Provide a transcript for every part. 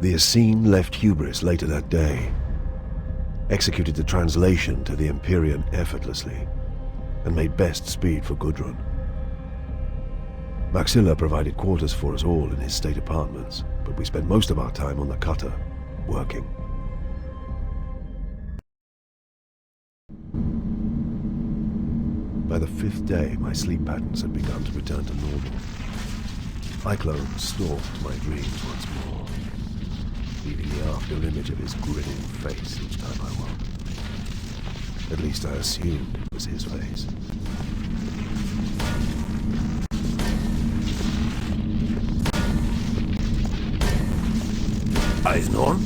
The Essene left Hubris later that day, executed the translation to the Empyrean effortlessly, and made best speed for Gudrun. Maxilla provided quarters for us all in his state apartments, but we spent most of our time on the cutter, working. By the 5th day, my sleep patterns had begun to return to normal. Cyclone stalked my dreams once more, leaving the after image of his grinning face each time I woke. At least I assumed it was his face. Eisenhorn?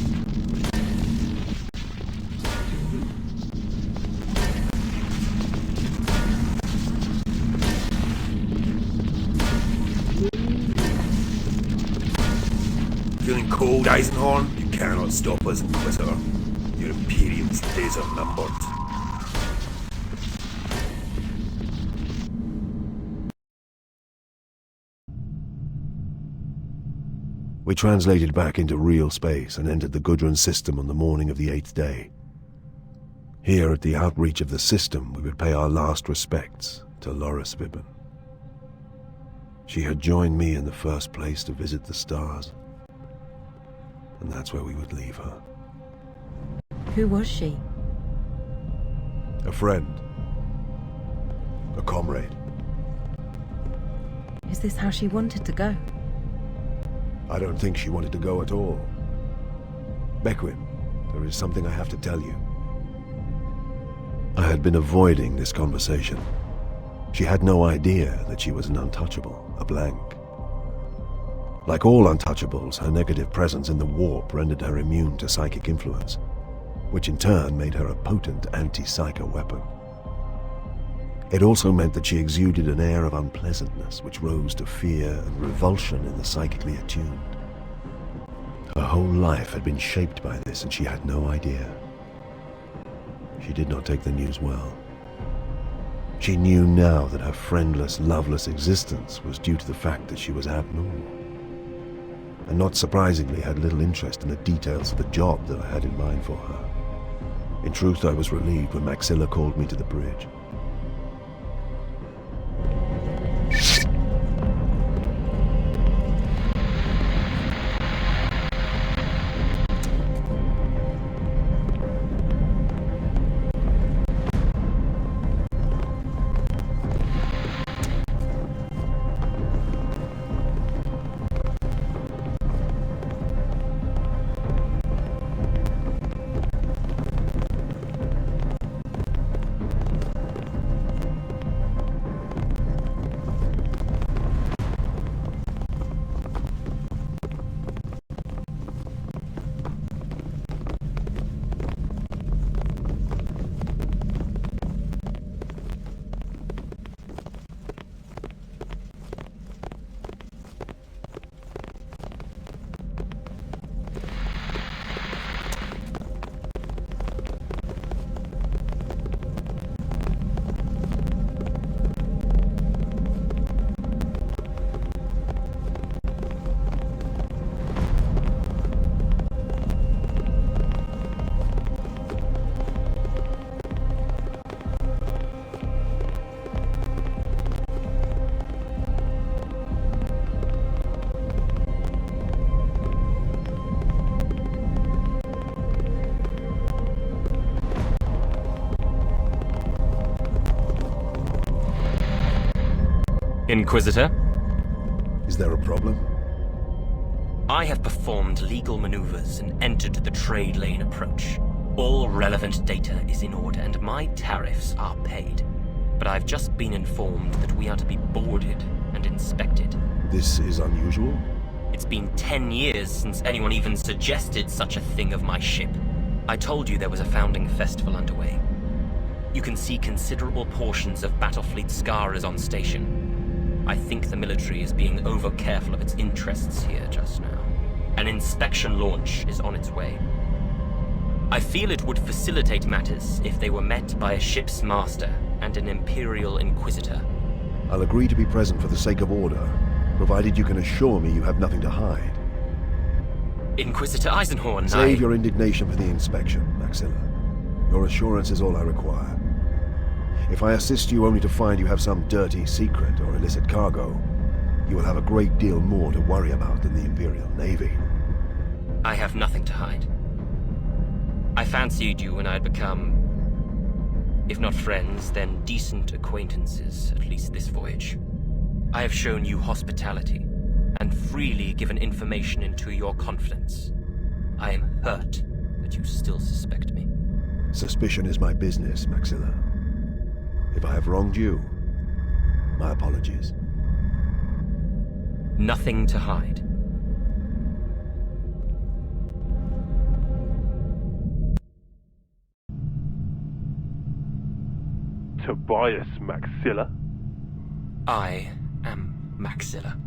Feeling cold, Eisenhorn? You cannot stop us, Inquisitor. Your Imperium's days are numbered. We translated back into real space and entered the Gudrun system on the morning of the 8th day. Here, at the outreach of the system, we would pay our last respects to Loris Vibben. She had joined me in the first place to visit the stars, and that's where we would leave her. Who was she? A friend. A comrade. Is this how she wanted to go? I don't think she wanted to go at all. Bequin, there is something I have to tell you. I had been avoiding this conversation. She had no idea that she was an untouchable, a blank. Like all untouchables, her negative presence in the warp rendered her immune to psychic influence, which in turn made her a potent anti-psycho weapon. It also meant that she exuded an air of unpleasantness which rose to fear and revulsion in the psychically attuned. Her whole life had been shaped by this, and she had no idea. She did not take the news well. She knew now that her friendless, loveless existence was due to the fact that she was abnormal, and not surprisingly had little interest in the details of the job that I had in mind for her. In truth, I was relieved when Maxilla called me to the bridge. Inquisitor? Is there a problem? I have performed legal maneuvers and entered the trade lane approach. All relevant data is in order and my tariffs are paid. But I've just been informed that we are to be boarded and inspected. This is unusual? It's been 10 years since anyone even suggested such a thing of my ship. I told you there was a founding festival underway. You can see considerable portions of Battlefleet Scars on station. I think the military is being over-careful of its interests here just now. An inspection launch is on its way. I feel it would facilitate matters if they were met by a ship's master and an Imperial Inquisitor. I'll agree to be present for the sake of order, provided you can assure me you have nothing to hide. Inquisitor Eisenhorn, Save your indignation for the inspection, Maxilla. Your assurance is all I require. If I assist you only to find you have some dirty secret or illicit cargo, you will have a great deal more to worry about than the Imperial Navy. I have nothing to hide. I fancied you when I had become, if not friends, then decent acquaintances, at least this voyage. I have shown you hospitality, and freely given information into your confidence. I am hurt that you still suspect me. Suspicion is my business, Maxilla. If I have wronged you, my apologies. Nothing to hide. Tobias Maxilla? I am Maxilla.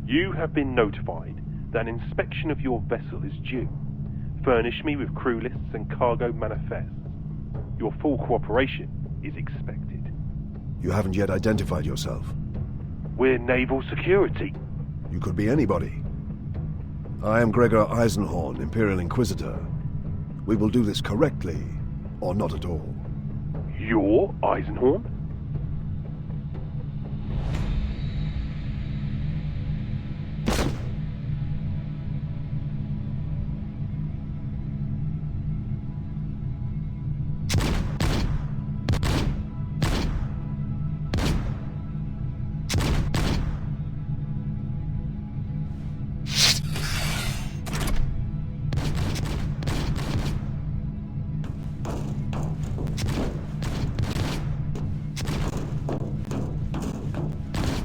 You have been notified that an inspection of your vessel is due. Furnish me with crew lists and cargo manifests. Your full cooperation is expected. You haven't yet identified yourself. We're naval security. You could be anybody. I am Gregor Eisenhorn, Imperial Inquisitor. We will do this correctly, or not at all. You're Eisenhorn?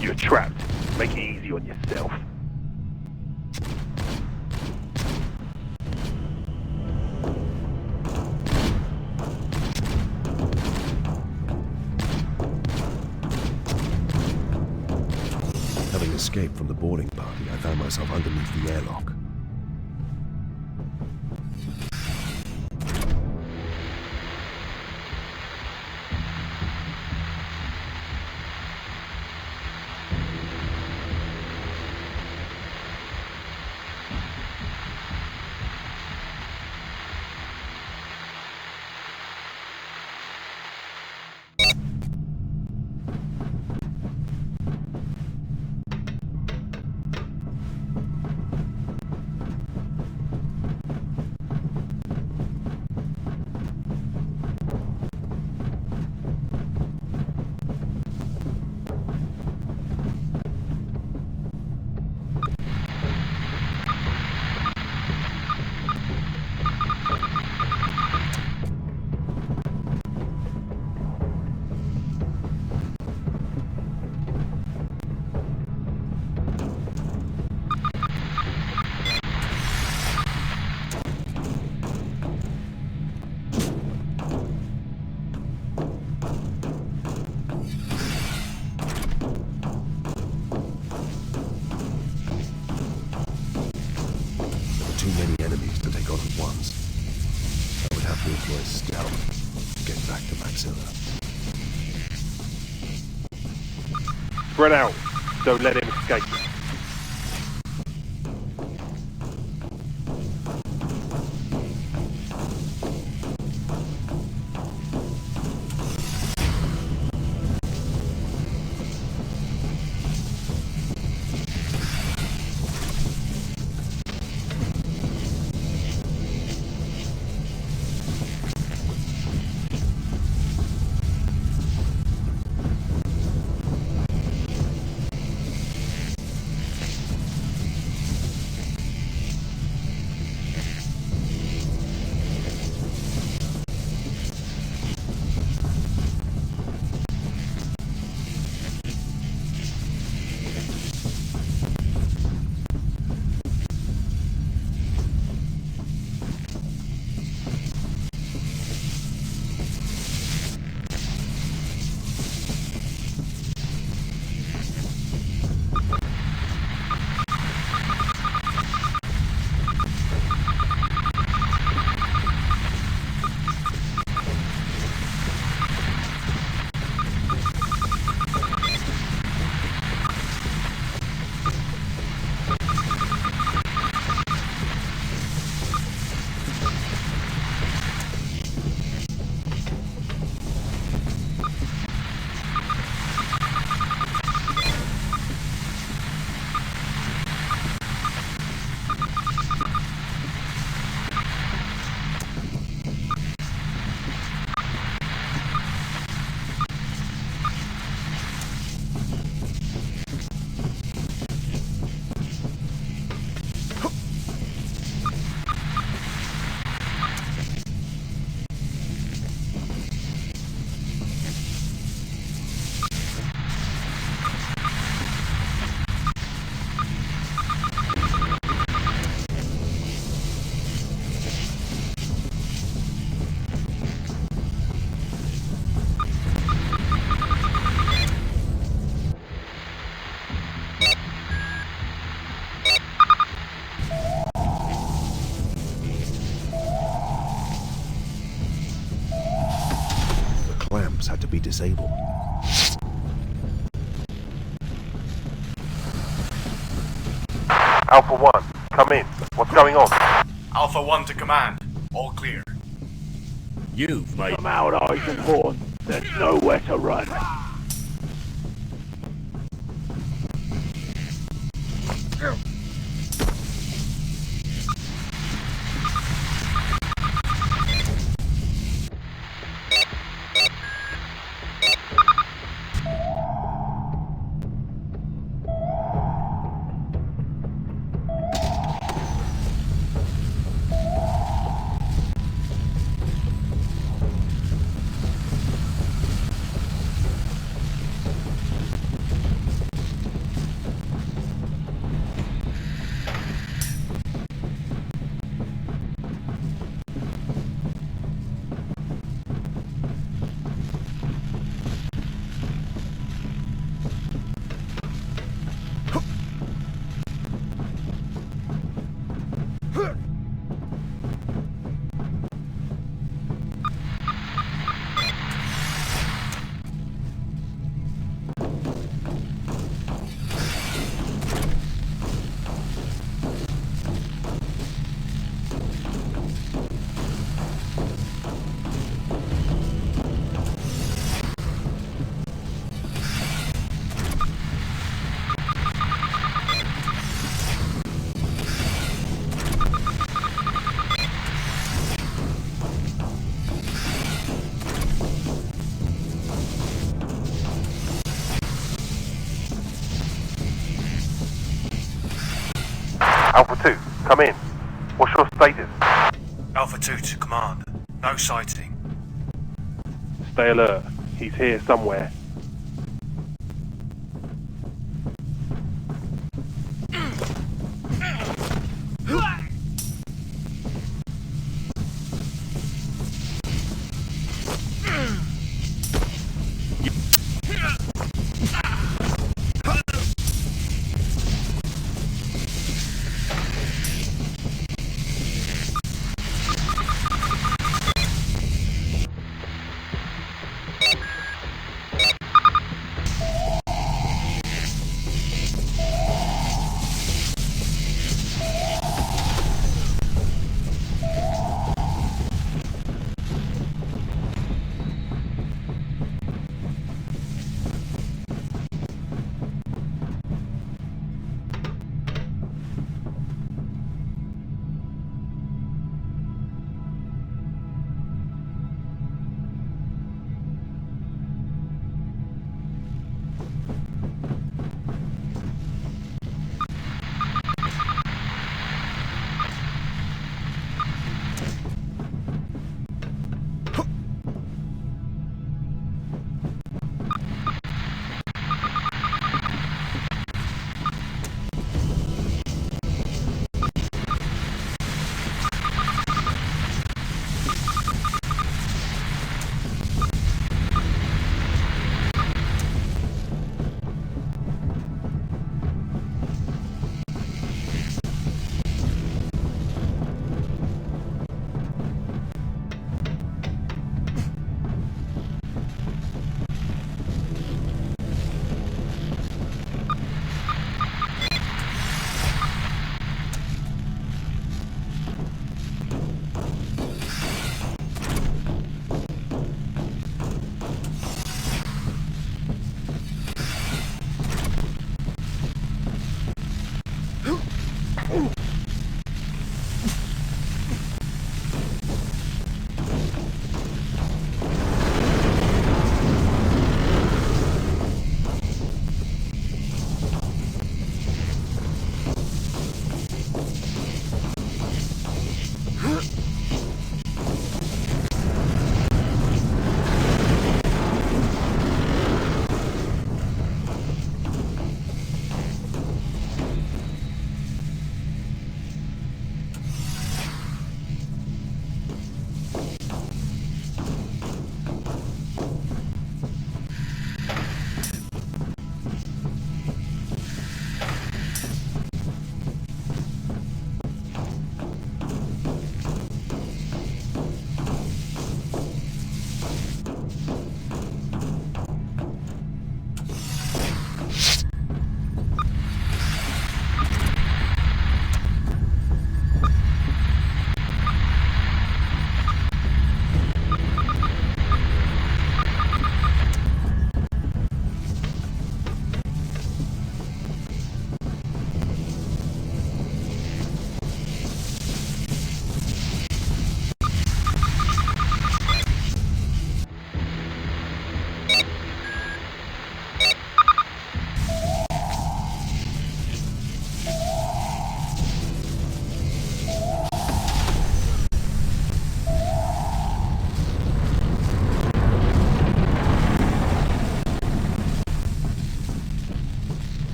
You're trapped. Make it easy on yourself. Having escaped from the boarding party, I found myself underneath the airlock. Too many enemies to take on at once. I would have to employ stealth to get back to Maxilla. Spread out. Don't let him escape. to be disabled. Alpha 1, come in. What's going on? Alpha 1 to command. All clear. You've made... Come out, Eisenhorn. There's nowhere to run. Alpha 2, come in. What's your status? Alpha 2 to command. No sighting. Stay alert. He's here somewhere.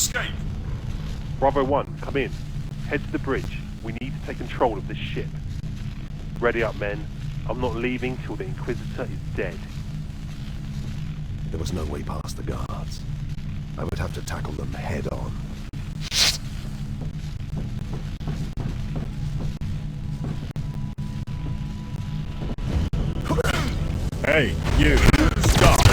escape. Bravo 1, come in. Head to the bridge. We need to take control of this ship. Ready up, men. I'm not leaving till the Inquisitor is dead. There was no way past the guards. I would have to tackle them head on. Hey, you! Stop!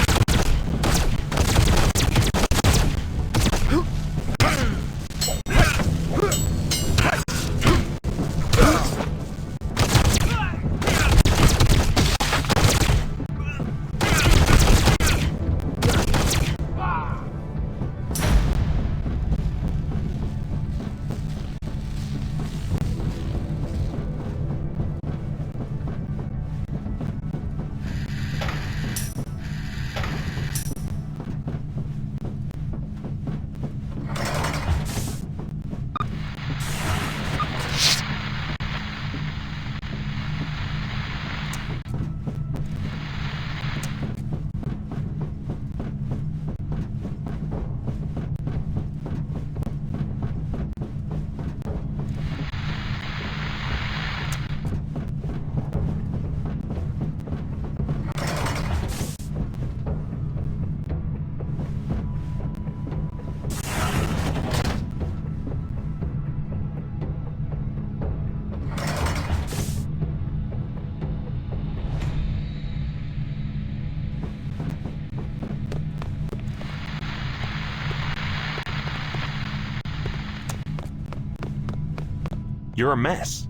You're a mess.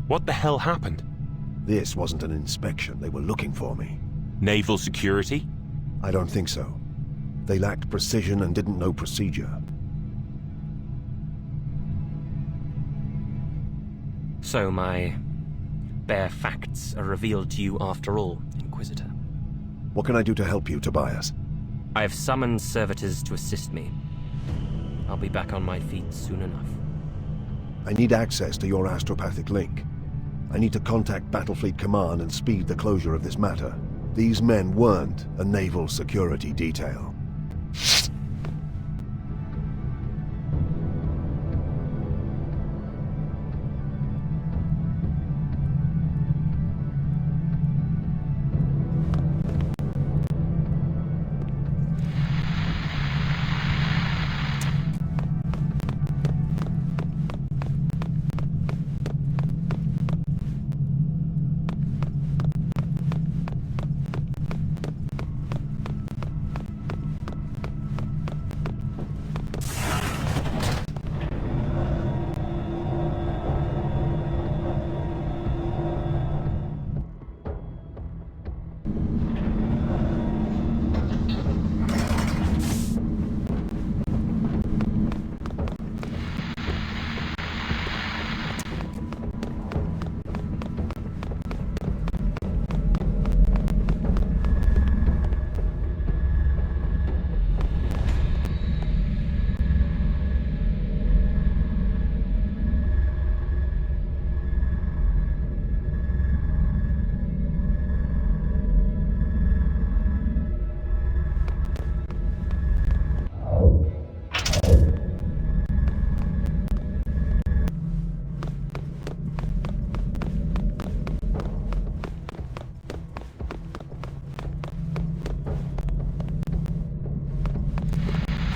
What the hell happened? This wasn't an inspection. They were looking for me. Naval security? I don't think so. They lacked precision and didn't know procedure. So my bare facts are revealed to you after all, Inquisitor. What can I do to help you, Tobias? I have summoned servitors to assist me. I'll be back on my feet soon enough. I need access to your astropathic link. I need to contact Battlefleet Command and speed the closure of this matter. These men weren't a naval security detail.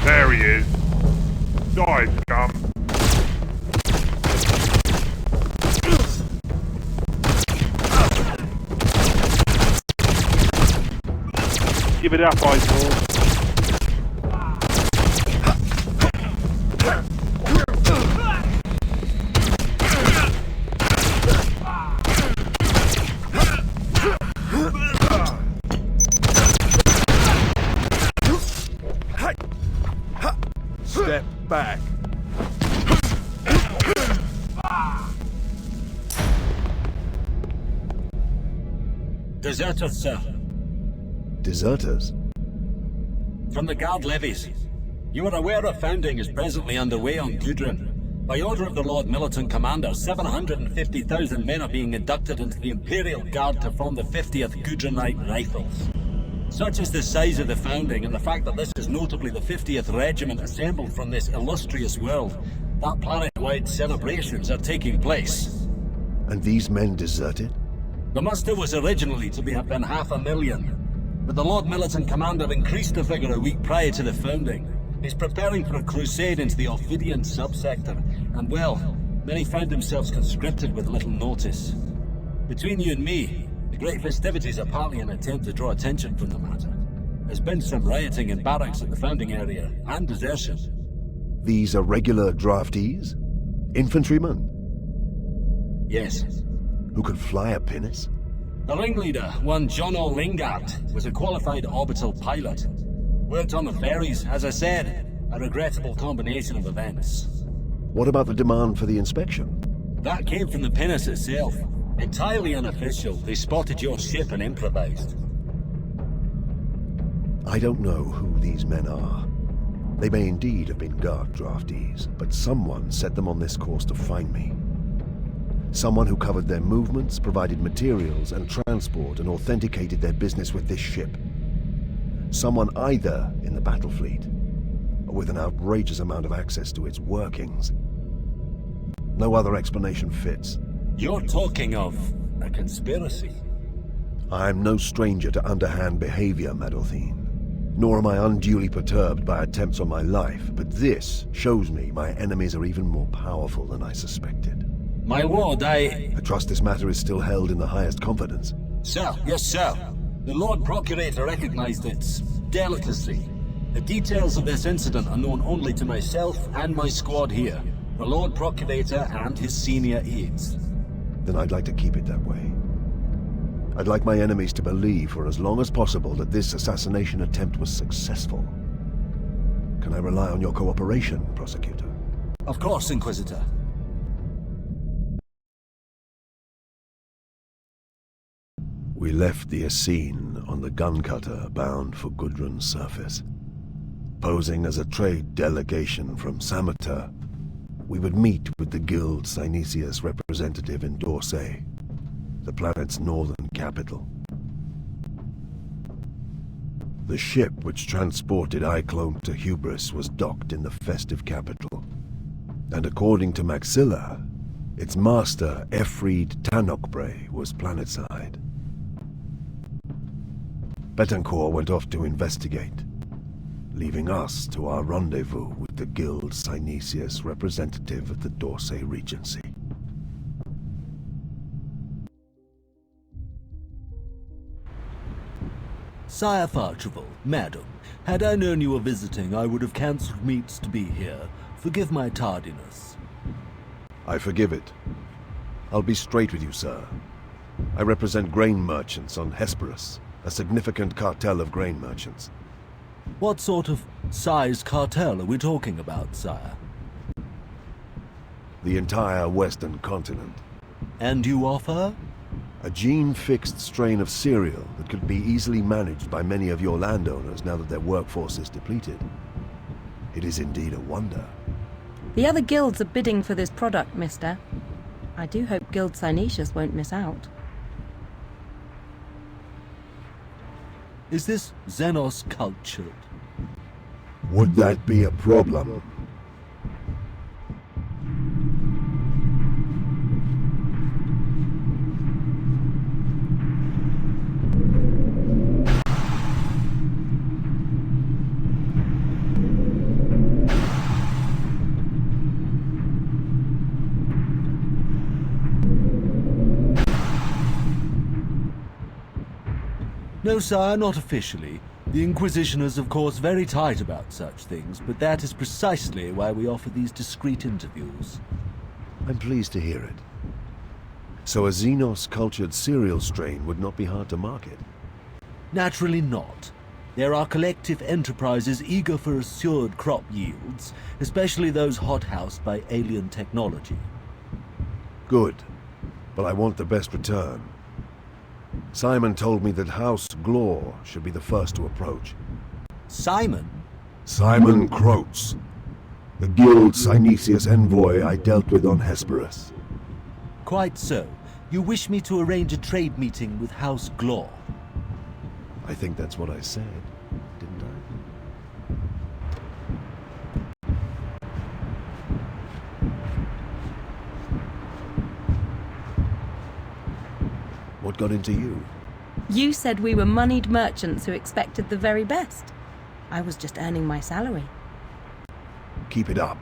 There he is. Die, scum. Give it up, Eisenhorn. Step back. Deserters, sir. Deserters? From the guard levies. You are aware a founding is presently underway on Gudrun. By order of the Lord Militant Commander, 750,000 men are being inducted into the Imperial Guard to form the 50th Gudrunite Rifles. Such is the size of the founding and the fact that this is notably the 50th regiment assembled from this illustrious world, that planet-wide celebrations are taking place. And these men deserted? The muster was originally to have been 500,000, but the Lord Militant Commander increased the figure a week prior to the founding. He's preparing for a crusade into the Ophidian subsector, and well, many found themselves conscripted with little notice. Between you and me, the great festivities are partly an attempt to draw attention from the matter. There's been some rioting in barracks at the founding area, and desertion. These are regular draftees? Infantrymen? Yes. Who could fly a pinnace? The ringleader, one John O'Lingard, was a qualified orbital pilot. Worked on the ferries, as I said, a regrettable combination of events. What about the demand for the inspection? That came from the pinnace itself. Entirely unofficial. They spotted your ship and improvised. I don't know who these men are. They may indeed have been guard draftees, but someone set them on this course to find me. Someone who covered their movements, provided materials and transport, and authenticated their business with this ship. Someone either in the battle fleet, or with an outrageous amount of access to its workings. No other explanation fits. You're talking of a conspiracy. I'm no stranger to underhand behavior, Madolthine. Nor am I unduly perturbed by attempts on my life, but this shows me my enemies are even more powerful than I suspected. My lord, I trust this matter is still held in the highest confidence. Sir, yes, sir. The Lord Procurator recognized its delicacy. The details of this incident are known only to myself and my squad here, the Lord Procurator and his senior aides. Then I'd like to keep it that way. I'd like my enemies to believe for as long as possible that this assassination attempt was successful. Can I rely on your cooperation, Prosecutor? Of course, Inquisitor. We left the Essene on the gun cutter bound for Gudrun's surface. Posing as a trade delegation from Samotar, we would meet with the Guild Synesius representative in Dorsey, the planet's northern capital. The ship which transported Iclone to Hubris was docked in the festive capital, and according to Maxilla, its master, Efreed Tanokbre, was planetside. Betancourt went off to investigate, leaving us to our rendezvous with the Guild Synesius representative at the Dorsey Regency. Sire Farchival, madam, had I known you were visiting, I would have cancelled meets to be here. Forgive my tardiness. I forgive it. I'll be straight with you, sir. I represent grain merchants on Hesperus, a significant cartel of grain merchants. What sort of size cartel are we talking about, sire? The entire western continent. And you offer? A gene-fixed strain of cereal that could be easily managed by many of your landowners now that their workforce is depleted. It is indeed a wonder. The other guilds are bidding for this product, mister. I do hope Guild Synesius won't miss out. Is this XENOS cultured? Would that be a problem? No, sire, not officially. The Inquisition is, of course, very tight about such things, but that is precisely why we offer these discreet interviews. I'm pleased to hear it. So a XENOS-cultured cereal strain would not be hard to market? Naturally not. There are collective enterprises eager for assured crop yields, especially those hothoused by alien technology. Good, but I want the best return. Simon told me that House Glor should be the first to approach. Simon? Simon Croats, the Guild Synesius envoy I dealt with on Hesperus. Quite so. You wish me to arrange a trade meeting with House Glor? I think that's what I said, didn't I? What got into you? You said we were moneyed merchants who expected the very best. I was just earning my salary. Keep it up.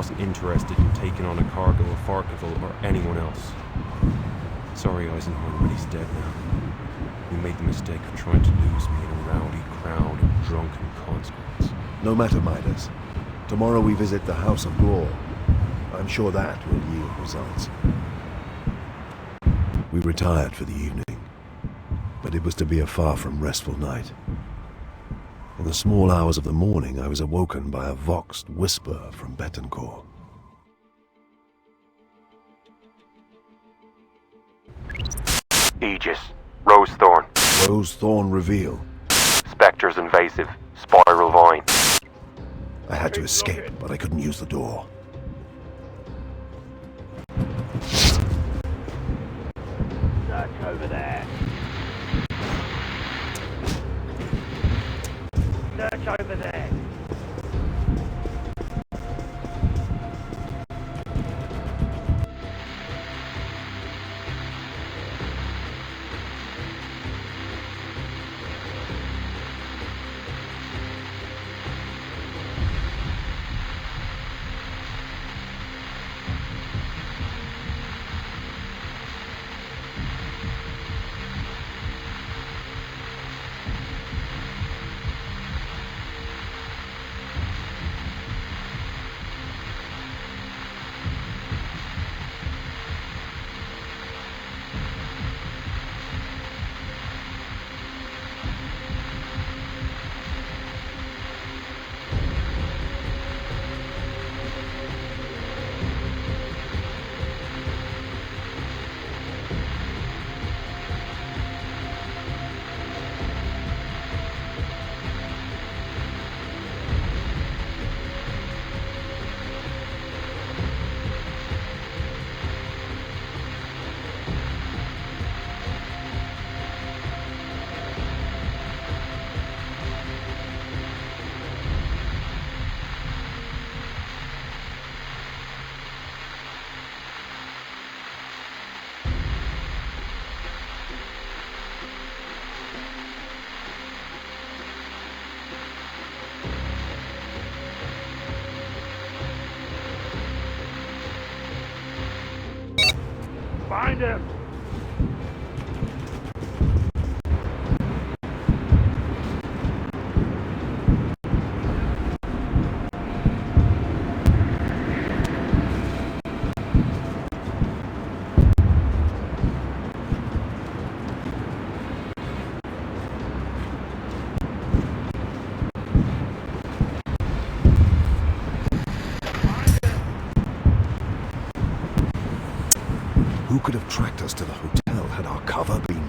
wasn't interested in taking on a cargo of Farkival or anyone else. Sorry, Eisenhorn, but he's dead now. We made the mistake of trying to lose me in a rowdy crowd of drunken conscripts. No matter, Midas. Tomorrow we visit the House of Gore. I'm sure that will yield results. We retired for the evening, but it was to be a far from restful night. In the small hours of the morning, I was awoken by a voxed whisper from Betancourt. Aegis. Rosethorn. Rosethorn reveal. Spectres invasive. Spiral vine. I had to escape, but I couldn't use the door. Search over there. Search over there. Find him! Who could have tracked us to the hotel had our cover been